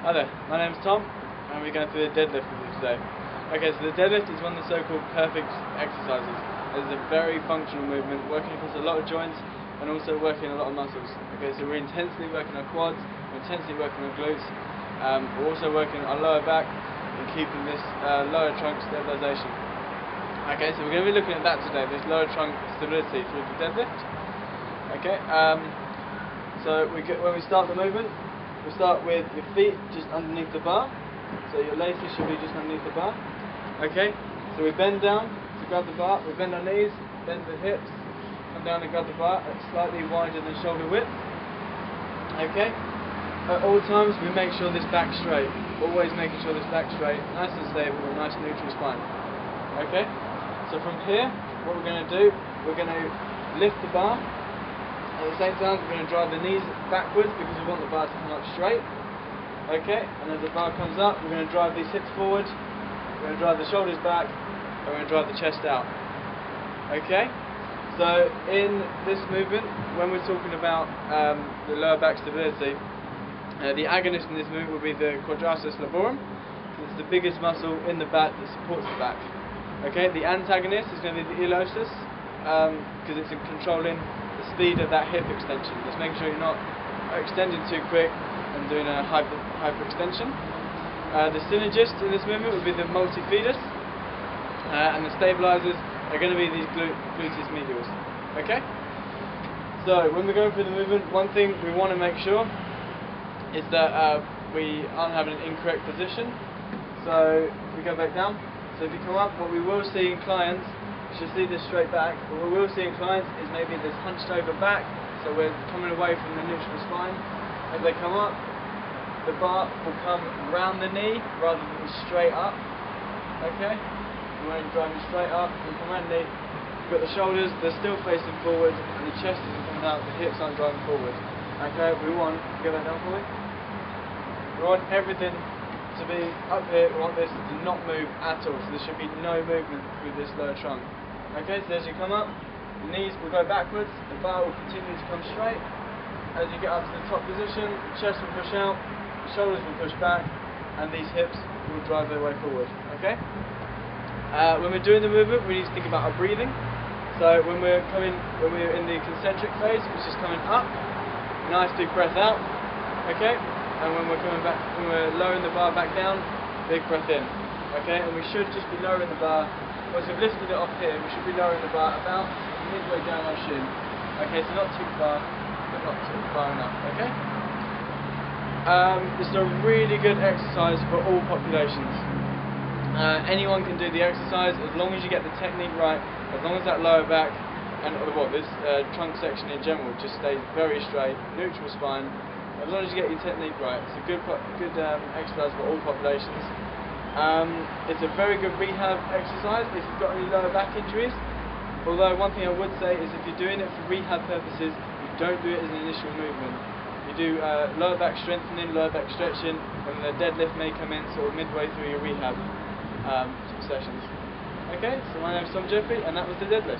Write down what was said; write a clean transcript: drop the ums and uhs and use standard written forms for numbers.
Hi there, my name's Tom and we're going to do the deadlift with you today. Okay, so the deadlift is one of the so-called perfect exercises. It's a very functional movement, working across a lot of joints and also working a lot of muscles. Okay, so we're intensely working our quads, we're intensely working our glutes, we're also working our lower back and keeping this lower trunk stabilisation. Okay, so we're going to be looking at that today, this lower trunk stability through the deadlift. Okay, so when we start the movement, we start with your feet just underneath the bar, so your laces should be just underneath the bar. Okay, so we bend down to grab the bar, we bend our knees, bend the hips, come down and grab the bar at slightly wider than shoulder width. Okay, at all times we make sure this back straight, always making sure this back straight, nice and stable, with a nice neutral spine. Okay, so from here, what we're going to do, we're going to lift the bar. At the same time, we're going to drive the knees backwards because we want the bar to come up straight. Okay, and as the bar comes up, we're going to drive these hips forward, we're going to drive the shoulders back, and we're going to drive the chest out. Okay, so in this movement, when we're talking about the lower back stability, the agonist in this movement will be the quadratus lumborum. It's the biggest muscle in the back that supports the back. Okay, the antagonist is going to be the iliopsoas, because it's in controlling the speed of that hip extension. Just making sure you're not extending too quick and doing a hyperextension. The synergist in this movement will be the multifidus, and the stabilizers are going to be these gluteus medials. Okay? So when we're going through the movement, one thing we want to make sure is that we aren't having an incorrect position. So if we go back down, so if you come up, what we will see in clients, you should see this straight back, but what we will see in clients is maybe this hunched over back, so we're coming away from the neutral spine. As they come up, the bar will come round the knee rather than straight up. Okay? When you're driving straight up, you come around the knee, you've got the shoulders, they're still facing forward, and the chest isn't coming out, the hips aren't driving forward. Okay, we want, get that down for me. We want everything to be up here, we want this to not move at all, so there should be no movement through this lower trunk. Okay, so as you come up, the knees will go backwards, the bar will continue to come straight. As you get up to the top position, the chest will push out, the shoulders will push back, and these hips will drive their way forward. Okay? When we're doing the movement, we need to think about our breathing. So when we're in the concentric phase, which is coming up, nice big breath out. Okay? And when we're coming back, when we're lowering the bar back down, big breath in. Okay? And we should just be lowering the bar. Once we've lifted it off here, we should be lowering the bar about midway down our shin. Okay, so not too far, but not too far enough. Okay? This is a really good exercise for all populations. Anyone can do the exercise as long as you get the technique right, as long as that lower back and this trunk section in general just stays very straight, neutral spine. As long as you get your technique right, it's a good exercise for all populations. It's a very good rehab exercise if you've got any lower back injuries. Although one thing I would say is if you're doing it for rehab purposes, you don't do it as an initial movement. You do lower back strengthening, lower back stretching, and the deadlift may come in sort of midway through your rehab sessions. Okay, so my name is Jeffery, and that was the deadlift.